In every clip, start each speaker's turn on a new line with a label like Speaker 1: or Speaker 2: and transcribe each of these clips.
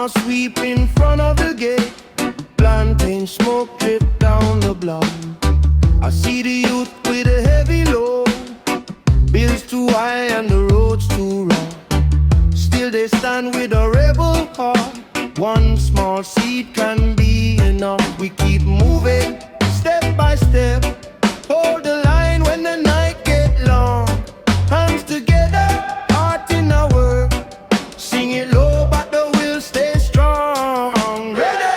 Speaker 1: sweep in front of the gate, plantain smoke drip down the block. I see the youth with a heavy load, bills too high and the roads too rough. Still they stand with a rebel heart. One small seed can be enough. We keep moving step by step, hold the line when the night get long. Hands together, heart in our work, sing it low but the will stay strong. Ready,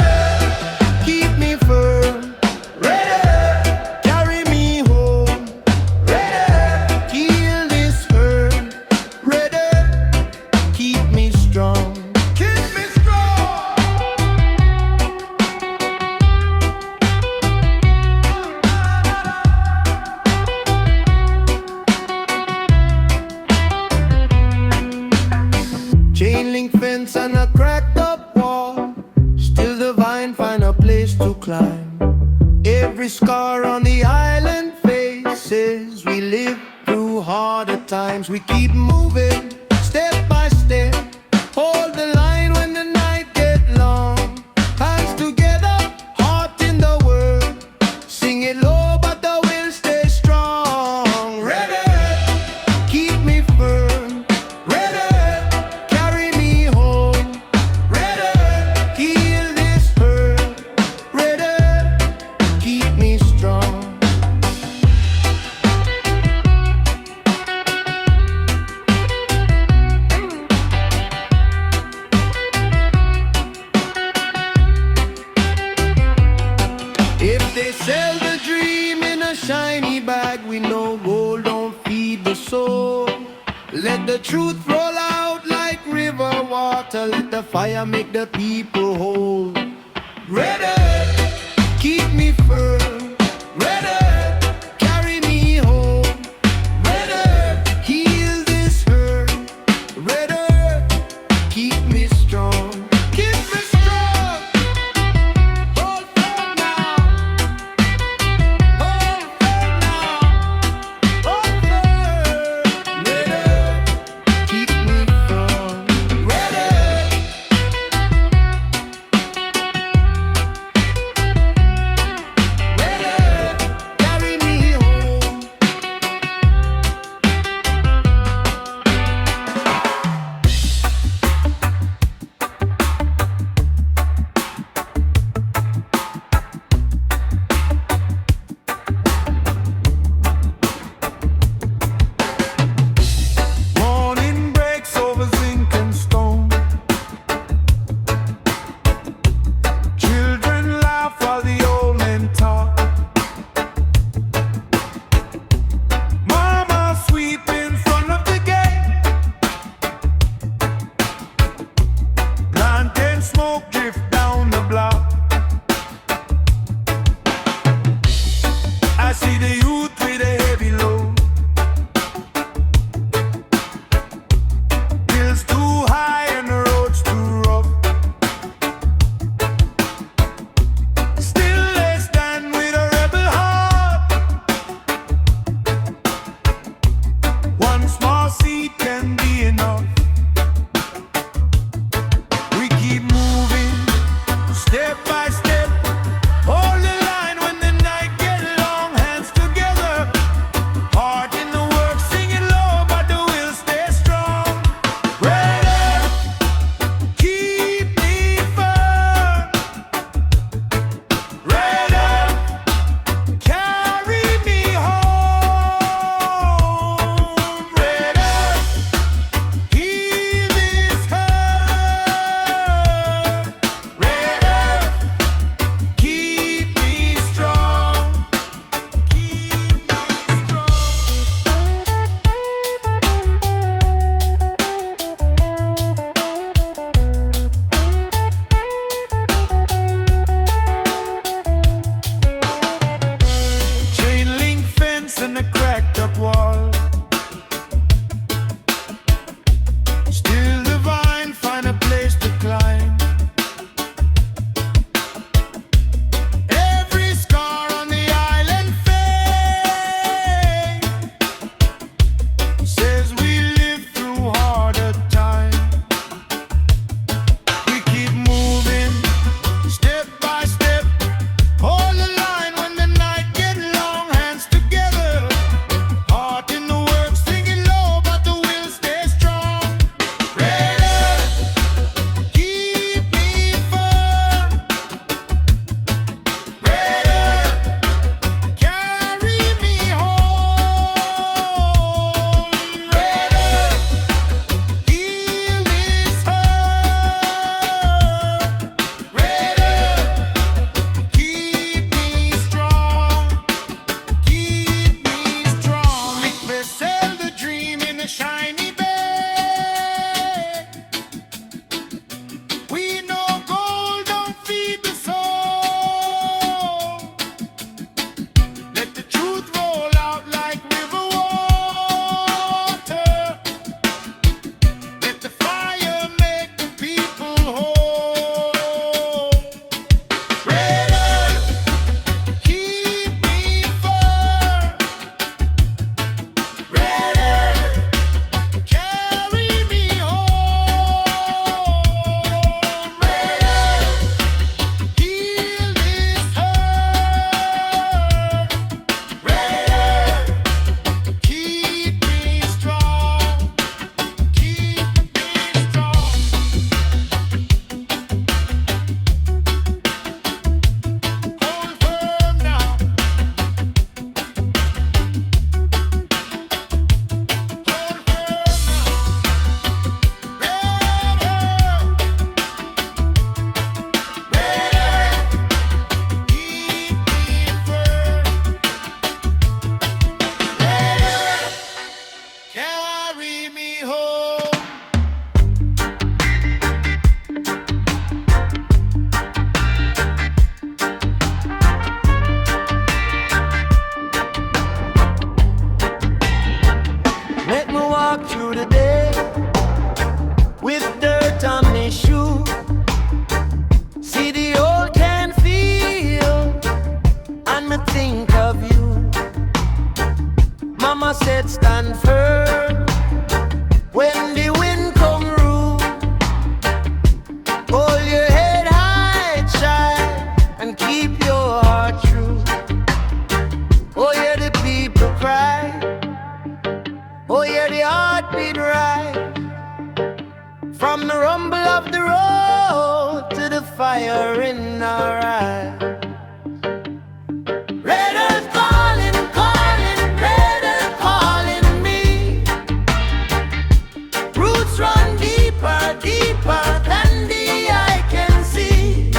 Speaker 1: keep me firm. Ready, carry me home. Ready, heal this hurt. Ready, keep me strong. Keep me strong. Chain link fence and a cracked up wall, still the vine find a place to climb. Every scar on the island faces we live through harder times. We keep moving step by step, hold the line when the night get long. Hands together, heart in the world, sing it low but the will stay strong. Ready, keep me firm. Ready, carry me home. Ready, heal this hurt. Ready, keep me strong. If they sell the dream in a shiny bag, we know gold don't feed the soul. Let the truth roll out like river water, let the fire make the people whole. Ready, keep me firm. Ready, carry me home. Ready, heal this hurt. Ready, keep me strong. Keep me strong. Hold firm now. Hold firm now. Hold firm. Ready, keep me strong. Ready. a shiny bay. We know gold don't feed the soul. Let the truth roll out like river water. Let the fire make the people whole. Red earth, keep me firm. Red earth, carry me home. Red earth, heal this hurt. Red earth, keep me strong. Keep me strong. Hold firm now. Hold firm now. Red earth. Red earth, keep me firm. Red earth, carry me home. Let me walk through the day with dirt on my shoe. See the old can feel, and me think of you. Mama said stand firm when the wind come rude. Hold your head high, child, and keep your heart true. Oh, hear the people cry. Oh, hear the heartbeat rise. From the rumble of the road to the fire in our eyes. Red earth calling, calling, red earth calling me. Roots run deeper, deeper than the eye can see.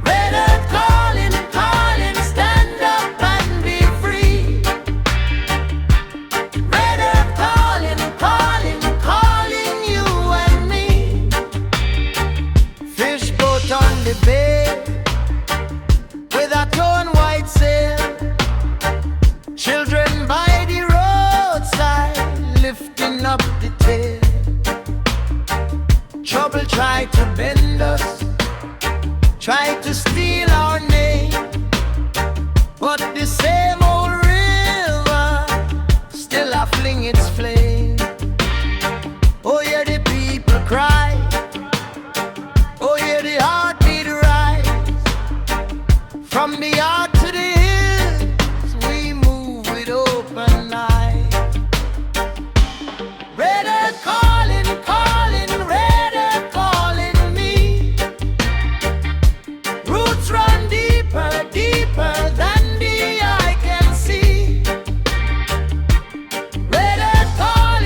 Speaker 1: Red earth calling, calling, stand up and be free. Red earth calling, calling, calling you and me. Fish boat on the bay with a torn white sail. Children by the roadside lifting up the tail. Trouble tried to bend us, tried to steal our name, but the same old river still a fling its flame. Oh, hear the people cry. Oh, hear the heartbeat rise. From the heart to the hills, we move with open eyes. Red earth calling, calling, red earth calling me. Roots run deeper, deeper than the eye can see. Red earth calling.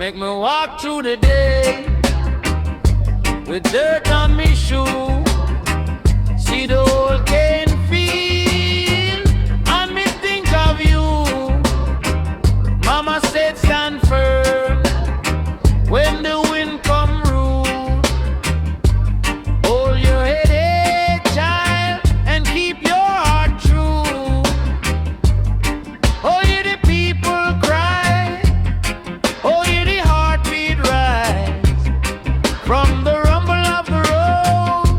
Speaker 1: make me walk through the day with dirt on me shoe. See the whole cane feel, and me think of you. Mama said stand firm when the wind come rude. Hold your head, hey, child, and keep your heart true. Oh, hear the people cry, oh, hear the heartbeat rise. From the rumble of the road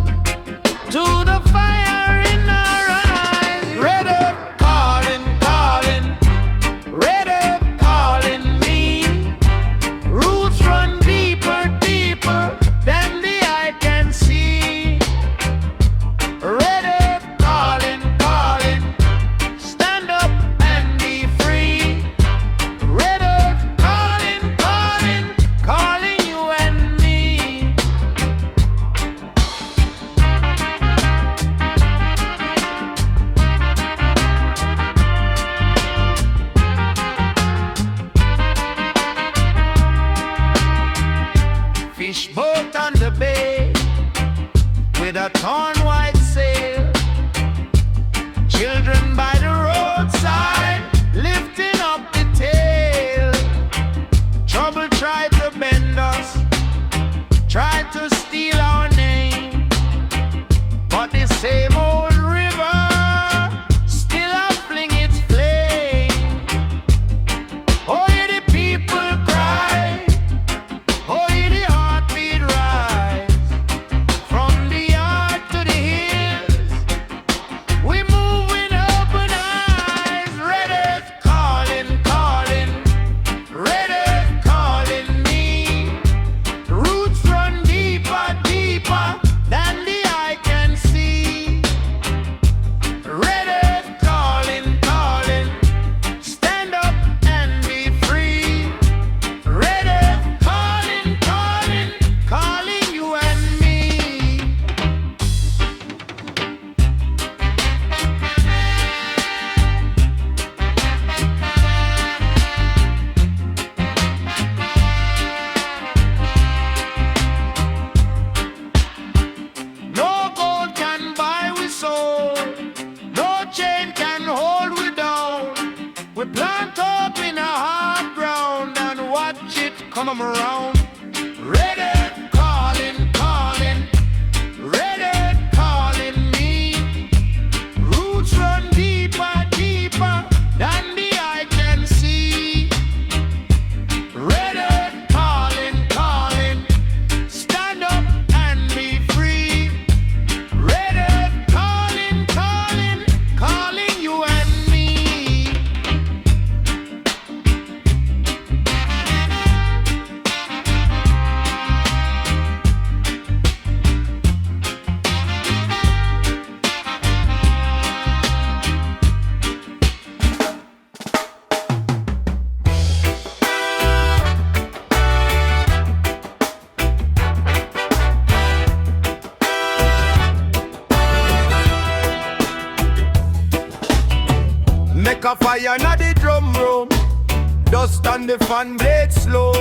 Speaker 1: to the fire in our eyes. Red up calling, calling, red up calling me. Roots run deeper, deeper than the eye can see. Red up calling, calling, stand up and be free. Red up calling, calling, calling you and me. Fish boat on the bay with a torn white sail. Children by the roadside lifting up the tail. Trouble tried to bend us, tried to steal our name, but the same old river still a fling its flame. Oh, hear the people cry, oh, hear the heartbeat rise. From the yard to the hills, we move with open eyes. Red earth calling, calling, red earth calling me. Roots run deeper, deeper than the eye can see. Red earth calling, calling, stand up and be free. Red earth calling, calling, calling you and me. No gold can buy we soul, no chain can hold we down. We plant up in a hard ground and watch it come around. Red earth calling, calling, red earth calling me. Roots run deeper, deeper than the eye can see. Red earth calling, calling, stand up and be free. Red earth calling, calling, calling you and me. Make a fire na the drum room, dust on the fan blade slow.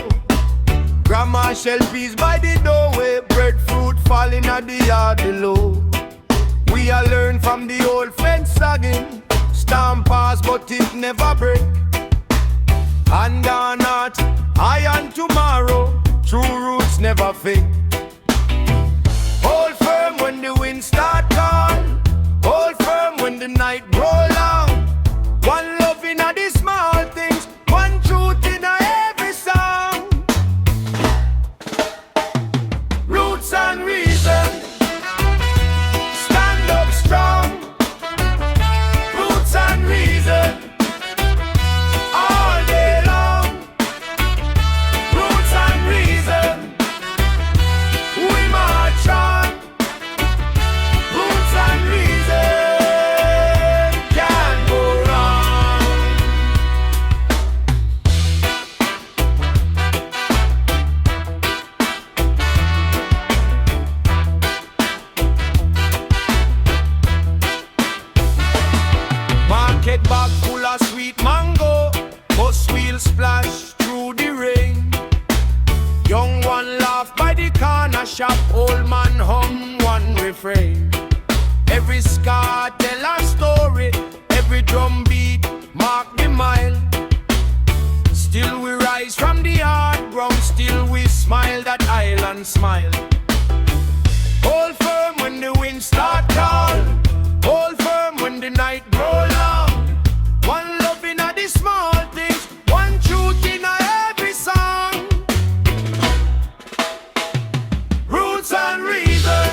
Speaker 1: Grandma shell peas by the doorway, breadfruit falling at the yard below. We a learn from the old fence sagging, storm pass but it never break. Hand on heart, iron tomorrow, true roots never fake. Hold firm when the wind start call, hold firm when the night roll out. One love in a the small things, one truth in a every song. Roots and reason, stand up strong. Roots and reason, all day long. Roots and reason, shop, old man hum one refrain. Every scar tell a story, every drum beat mark the mile. Still we rise from the hard ground, still we smile that island smile. Hold firm when the wind start call, hold firm when the night grow long. One love in the small things, one truth in every song. Roots and reason,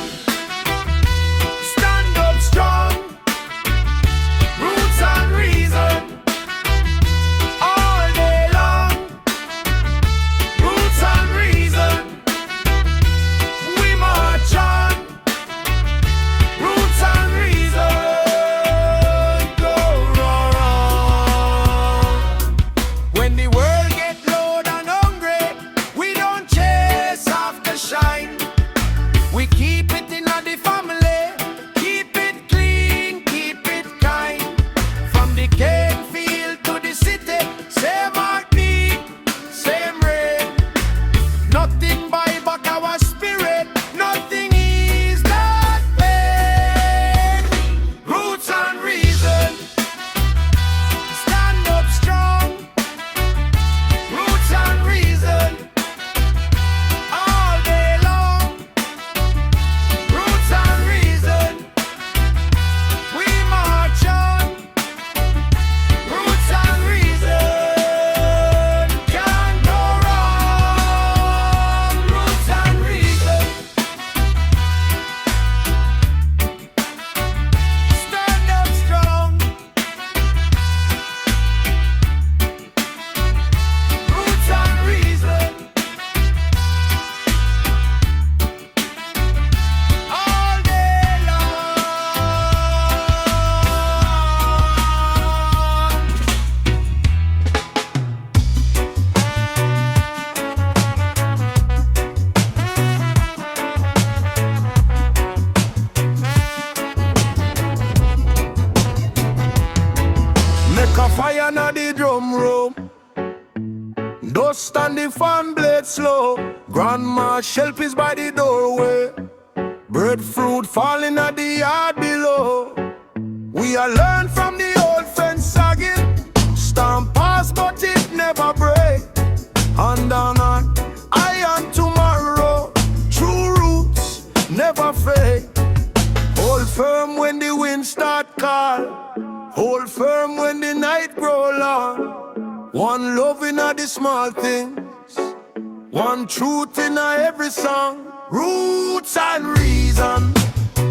Speaker 1: stand up strong. Roots and reason, all day long. Roots and reason, we march on. Roots and reason, go wrong. When the world get low and hungry, we don't chase after shine. We keep it in the family, keep it clean, keep it kind. From the cane field to the city, same heartbeat, same rain. Nothing buy back our spirit, nothing is that pain. Roots and reason, stand up strong. Roots and reason, all day long. Roots and reason, we march on. Roots and reason, can't go wrong. Roots and reason, stand up strong. Roots and reason, all day long. Make a fire na the drum room, dust and the fan blade slow. Grandma shelf is by the doorway, breadfruit falling at the yard below. We are learn from the old fence sagging, storm pass but it never break. Hand on hand, iron tomorrow, true roots never fade. Hold firm when the wind start call, hold firm when the night grow long. One love in the small things, one truth in every song. Roots and reason,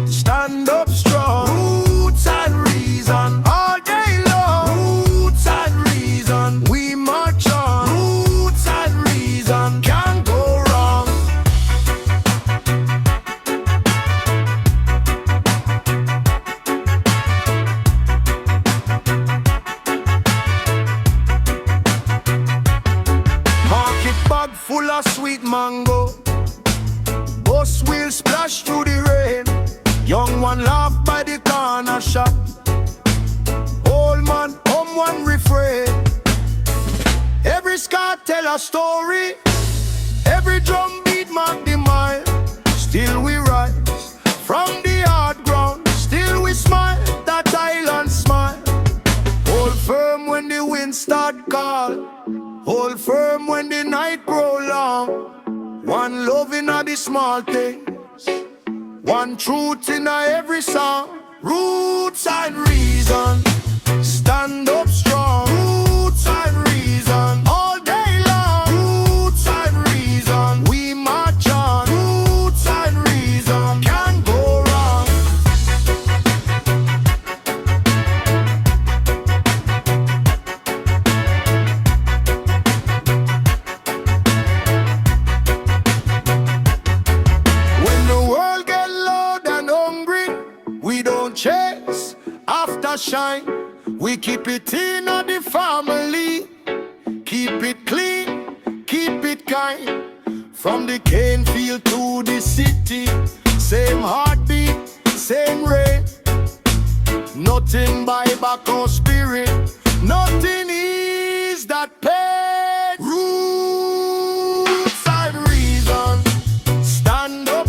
Speaker 1: stand up strong. Roots and reason, all day long. Roots and reason, we march on. Roots and reason, can't go wrong. Market bag full of sweet mango, bus wheel splash through the rain. Young one laugh by the corner shop, old man hum one refrain. Every scar tell a story, every drum beat mark the mile. Still we rise from the hard ground, still we smile that island smile. Hold firm when the wind start call, hold firm when the night grow long. One love in the small things, one truth in every song. Roots and reason, stand up strong. Roots and reason, all day long. Roots and reason, we march on. Roots and reason, can't go wrong. When the world get loud and hungry, we don't chase after shine. We keep it in the family, keep it clean, keep it kind. From the cane field to the city, same heartbeat, same rain. Nothing buy back our spirit, nothing is that pain. Roots and reason, stand up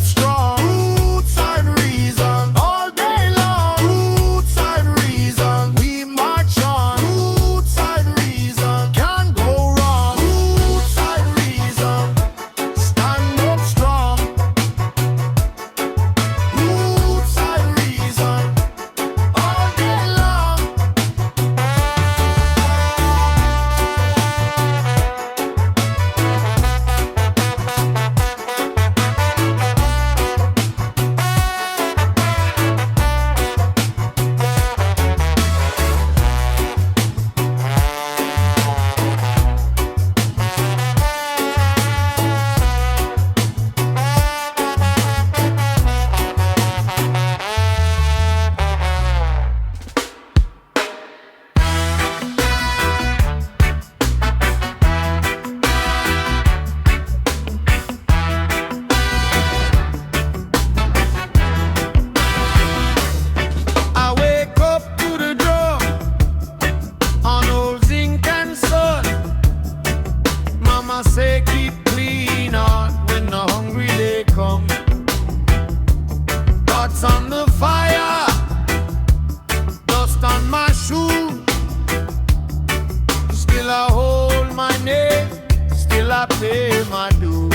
Speaker 1: I pay my dues.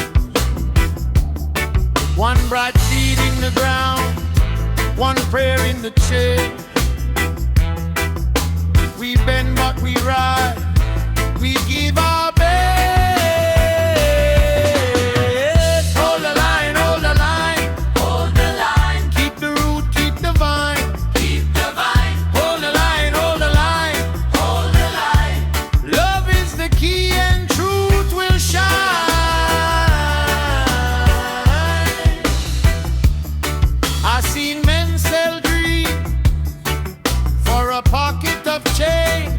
Speaker 1: One bright seed in the ground, one prayer in the church. We bend but we rise, we give our best. Hold the line, hold the line,
Speaker 2: Hold the line,
Speaker 1: keep the root, keep the vine.
Speaker 2: keep the vine.
Speaker 1: Hold the line, hold the line.
Speaker 2: Hold the line,
Speaker 1: Love is the key and truth will shine. I seen men sell dreams for a pocket of change.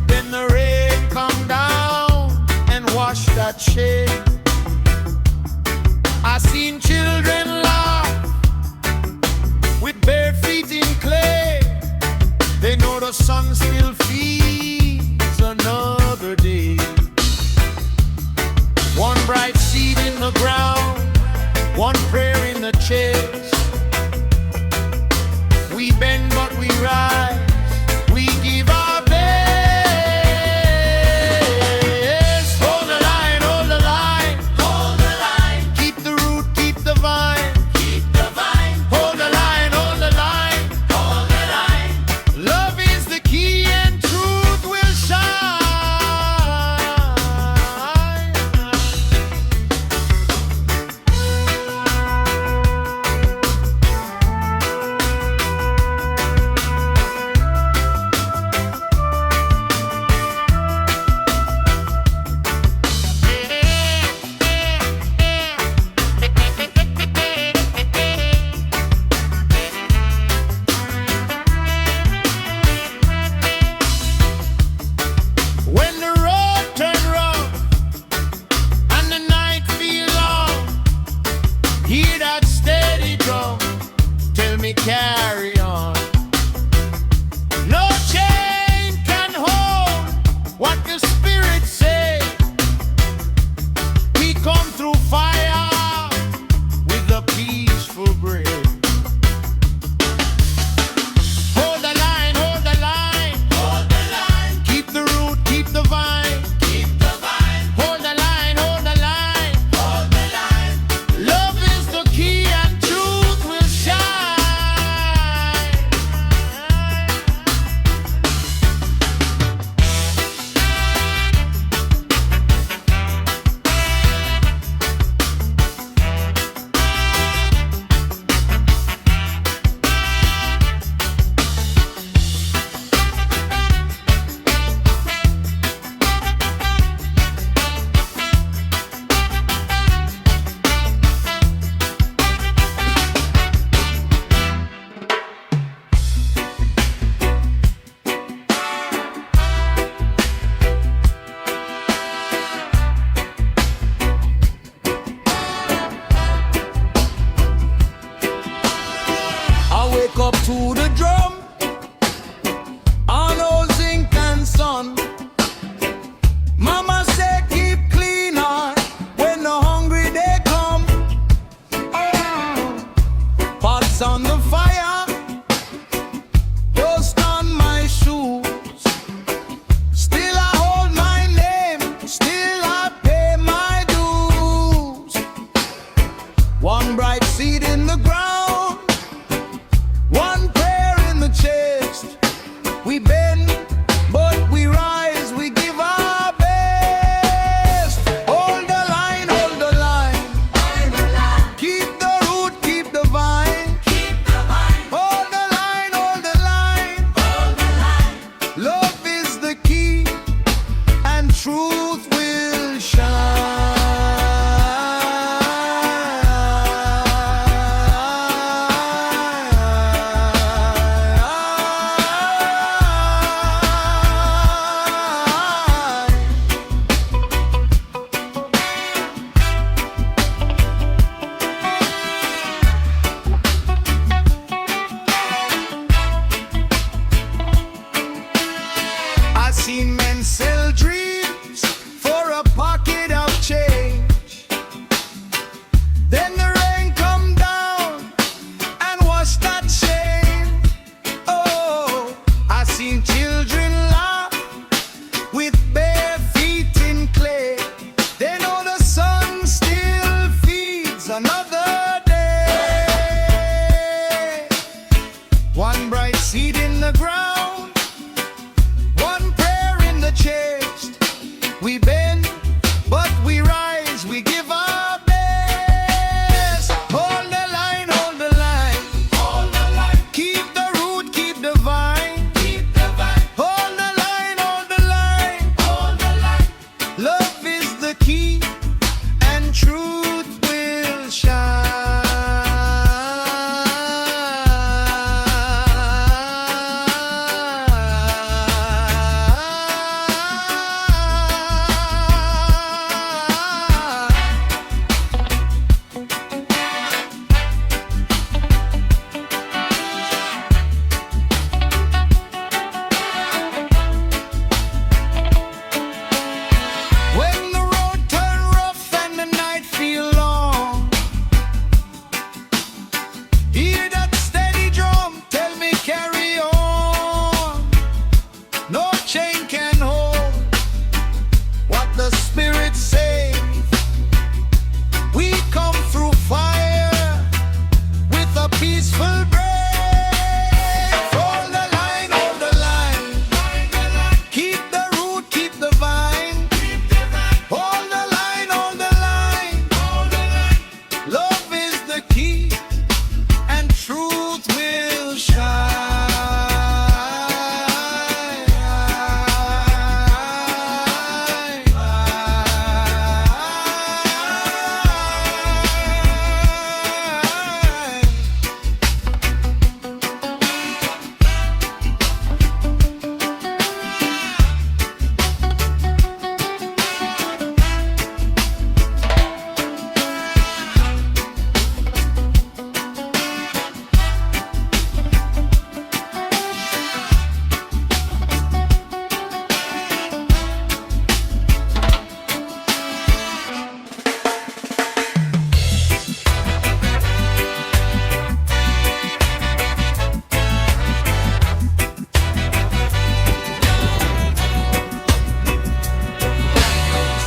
Speaker 1: Then the rain come down and wash that shame. I seen children laugh with bare feet in clay. They know the sun still feeds another day. One bright seed in the ground, one prayer in the chest. We bend but we rise, we give our best. Hold the line, hold the line,
Speaker 2: hold the line,
Speaker 1: keep the root, keep the vine.
Speaker 2: keep the vine.
Speaker 1: Hold the line, hold the line.
Speaker 2: Hold the line,
Speaker 1: Love is the key and truth will shine. When the road turn rough and the night feel long, hear that steady drum, tell me carry on. No chain can hold what the Spirit say. We come through fire with a peaceful break. Hold the line, hold the line.
Speaker 2: hold the line,
Speaker 1: Keep the root, keep the vine.
Speaker 2: keep the vine.
Speaker 1: Hold the line, hold the line.
Speaker 2: Hold the line,
Speaker 1: Love is the key and truth will shine. I wake up to the drum on old zinc and sun. Mama say keep clean on when the hungry they come. Pots on the fire, dust on my shoes. Still I hold my name, still I pay my dues. One bright seed in the ground, one prayer in the chest. We bend, but we rise, we give our best. Hold the line, hold the line.
Speaker 2: hold the line,
Speaker 1: Keep the root, keep the vine.
Speaker 2: keep the vine.
Speaker 1: Hold the line, hold the line.
Speaker 2: Hold the line,
Speaker 1: Love is the key, and truth will shine. I seen men sell dreams for We bend, but we rise, we give our best. Hold the line, hold the line.
Speaker 2: Hold the line,
Speaker 1: Keep the root, keep the vine.
Speaker 2: keep the vine.
Speaker 1: Hold the line, hold the line.
Speaker 2: Hold the line,
Speaker 1: Love is the key, and truth will shine. When the road turn rough and the night feel long, hear that steady drum, tell me carry on. No chain can hold what the Spirit says. We come through fire with a peaceful breath. Hold the line, hold the line. Keep the root, keep the vine. Hold the line, hold the line. Love is the key, and truth will shine.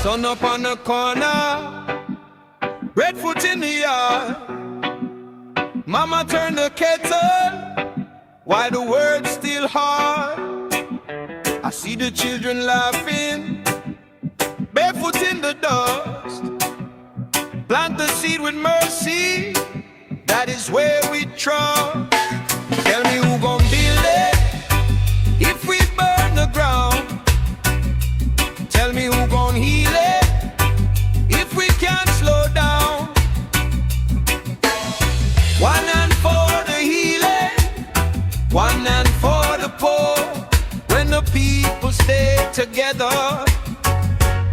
Speaker 1: Sun up on the corner, red foot in the yard. Mama turn the kettle while the words still hard. I see the children laughing, barefoot in the dust. Plant the seed with mercy, that is where we trust. Tell me who gon' build it if we burn the ground? Tell me who gon' heal it if we can't slow down? One hand for the healing, one hand for the poor. When the people stay together,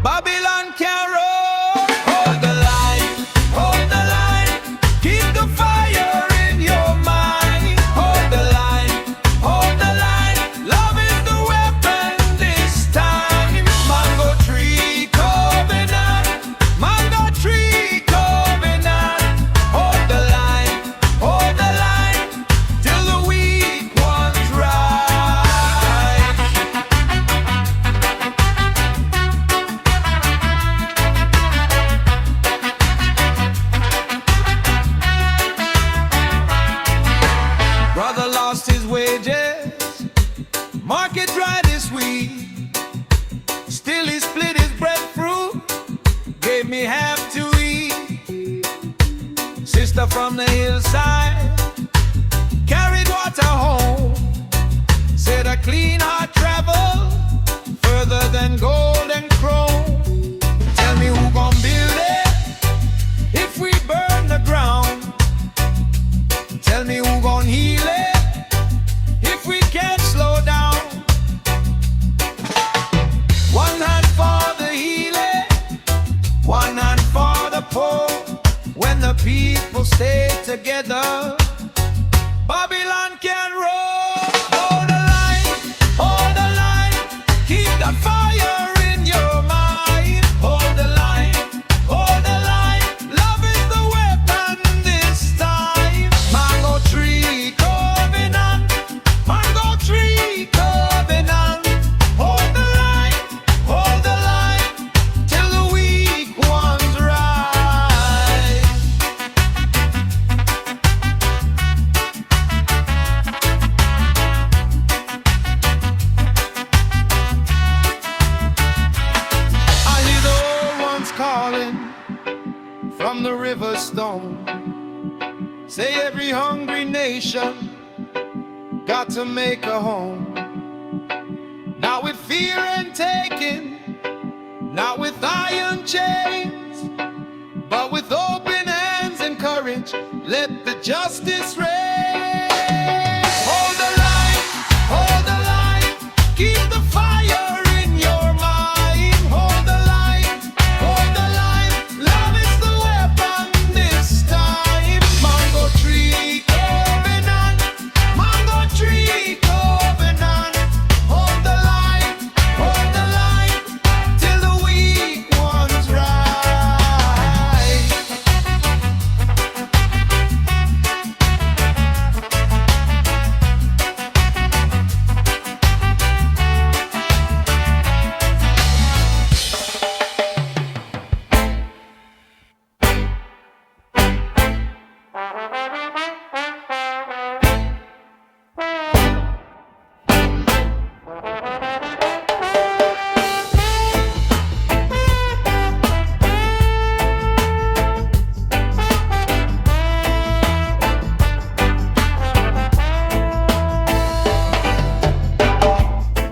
Speaker 1: Babylon can roll. Hold the line, hold the line. Keep the fire in your mind. Hold the line, hold the line. Love is the weapon this time. Mango tree covenant, mango tree covenant. Hold the line, till the weak ones rise. Brother lost his wages, market dry this week. Still he split his breadfruit, gave me half to eat. Sister from the hillside carried water home, said a clean heart travel further than gold and chrome. Tell me who gon' build it if we burn the ground? Tell me who gon' heal it if we can't slow down? One hand for the healing, one hand for the poor. When the people stay together, Babylon can roll. Hold the line, keep that fire in your mind. Hold the line, love is the weapon this time. Mango tree covenant, mango tree covenant. Hold the line, till the weak ones rise. from the river stone. Say every hungry nation got to make a home. Not with fear and taking, not with iron chains, but with open hands and courage, let the justice reign. Hold the line, hold the line, keep the fire in your mind. Hold the line, hold the line, love is the weapon this time. Mango tree covenant, mango tree covenant. Hold the line, till the weak ones rise.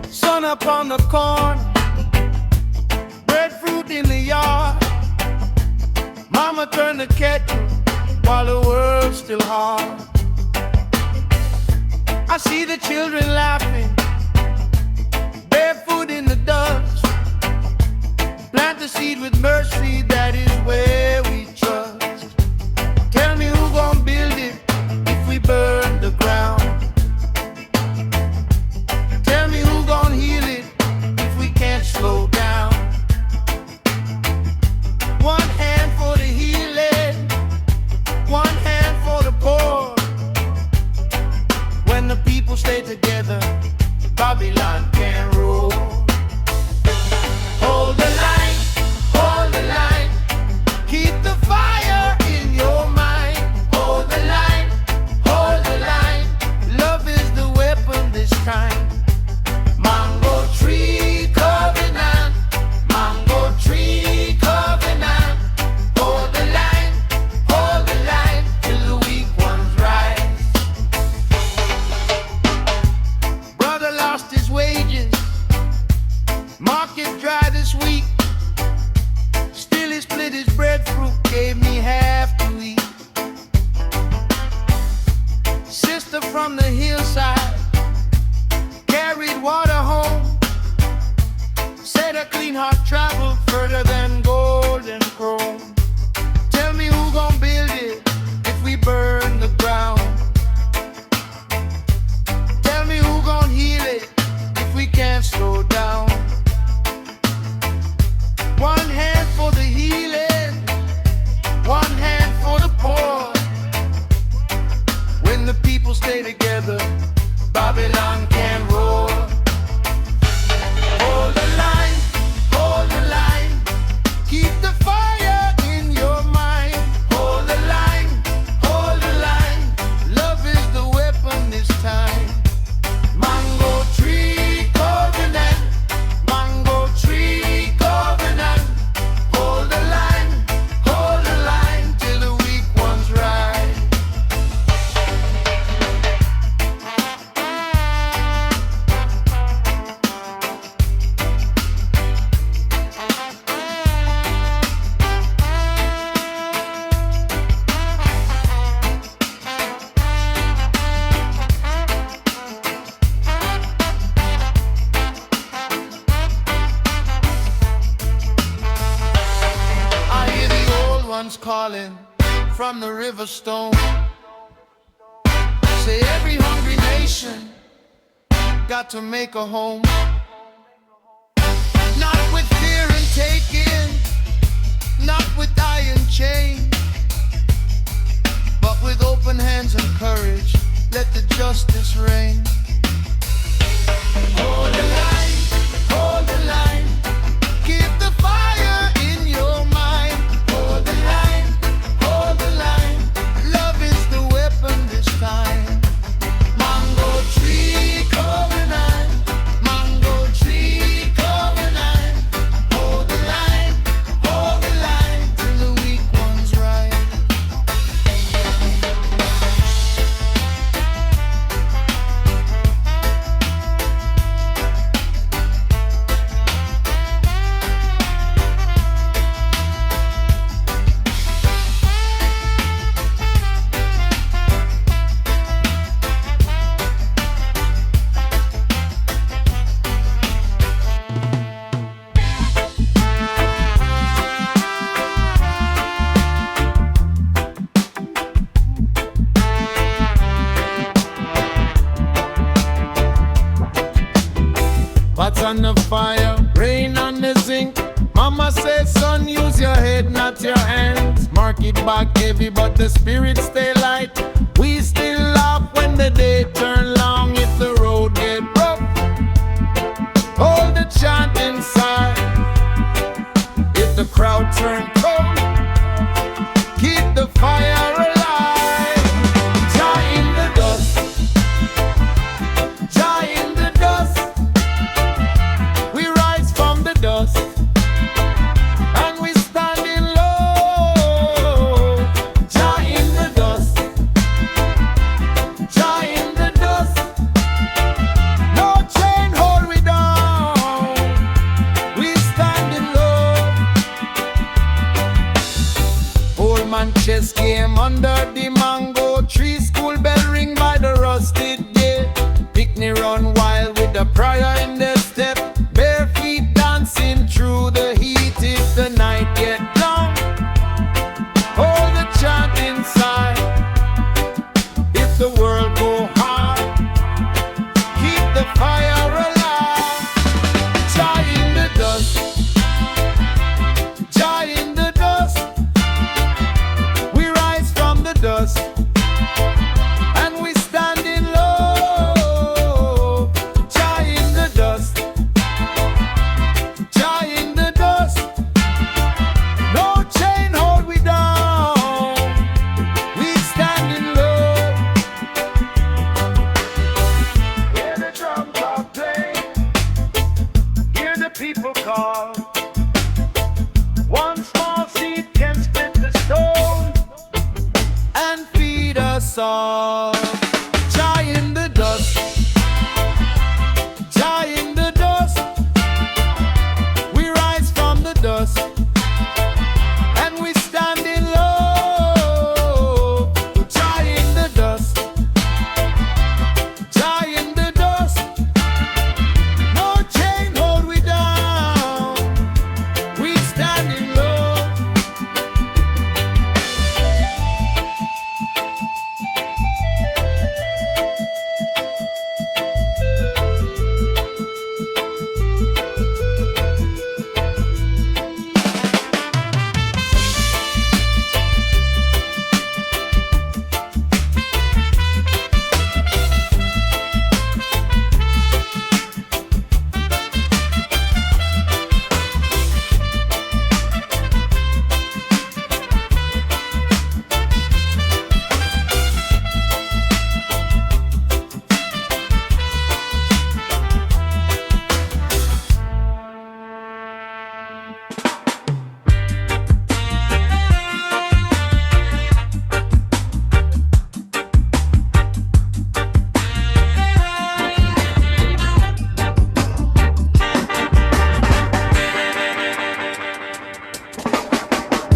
Speaker 1: Sun up on the corn, breadfruit in the yard. Mama turned the kettle while the world's still hard. I see the children laughing, barefoot in the dust. Plant the seed with mercy, that is where we trust. Tell me who gon' build it if we burn the ground? Tell me who gon' heal it if we can't slow down? One hand for the healing, one hand for the poor. When the people stay together, Babylon can rule. Hold the line, keep the fire in your mind. Hold the line, love is the weapon this time. Mango tree covenant, mango tree covenant. Hold the line, till the weak ones rise. Brother lost his wages, market dry this week. Still he split his breadfruit, gave me half to eat. Sister from the hillside carried water home, said a clean heart traveled further than gold and chrome. Tell me who gon' build it if we burn the ground? Tell me who gon' heal it if we can't slow down? One hand for the healing, one hand for the poor. When the people stay together, Babylon can roar. Hold the line, keep the fire in your mind. Hold the line, love is the weapon this time. Mango tree covenant, mango tree covenant. Hold the line, till the weak ones rise. I hear the old ones calling from the river stone. Say every hungry nation got to make a home. Not with fear and taking, not with iron chain, but with open hands and courage, let the justice reign. Hold the line, keep the fire in your mind. Hold the line, love is the weapon this time. Mango tree covenant, mango tree covenant. Hold the line, till the weak ones rise. Mama says, son, use your head, not your hands. Mark it back heavy, but the spirit stay light. We still laugh when the day turn long. If the road get rough, hold the chant inside. If the crowd turn cold, keep the fire alive. Jah in the dust, Jah in the dust. We rise from the dust, and we standing low. Jah in the dust, Jah in the dust. No chain hold we down, we standing low. Old man chest came under the mango tree. School bell ring by the rusted gate. Picnic run wild with the prayer in their step. Bare feet dancing through the heat. If the night get long, hold the chant inside. If the world go hard, keep the fire alive. Jah in the dust, Jah in the dust. We rise from the dust, and we standing low. Jah in the dust, Jah in the dust. No chain hold we down, we standing low. Hear the drum clock play, hear the people call. One small seed can split the stone and feed us all. Jah in the dust, Jah in the dust. We rise from the dust, and we standing low. Jah in the dust, Jah in the dust. No chain hold we down, we standing low.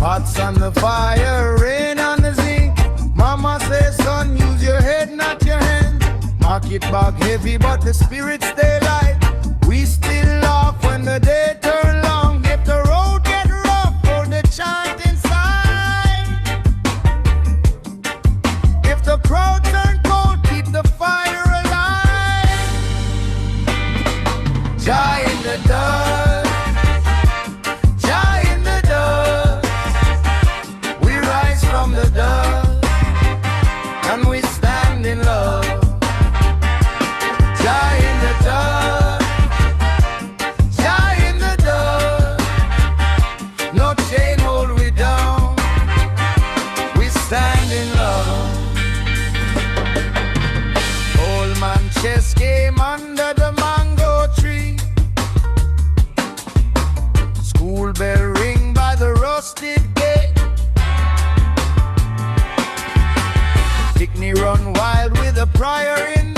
Speaker 1: Pots on the fire, rain on the zinc. Mama says, son, use your head, not your hand. Mark it back heavy, but the spirit stay light. We still laugh when the day turn long. If the road get rough, hold the chant inside. If the crowd turn cold, keep the fire alive. Jah in the dust, Jah in the dust. We rise from the dust, and we stand in love. Jah in the dust, Jah in the dust. No chain hold we down, we stand in love. Old man chest came under the mango tree. School bell ring by the rusted gate. Picnic run wild with a prayer in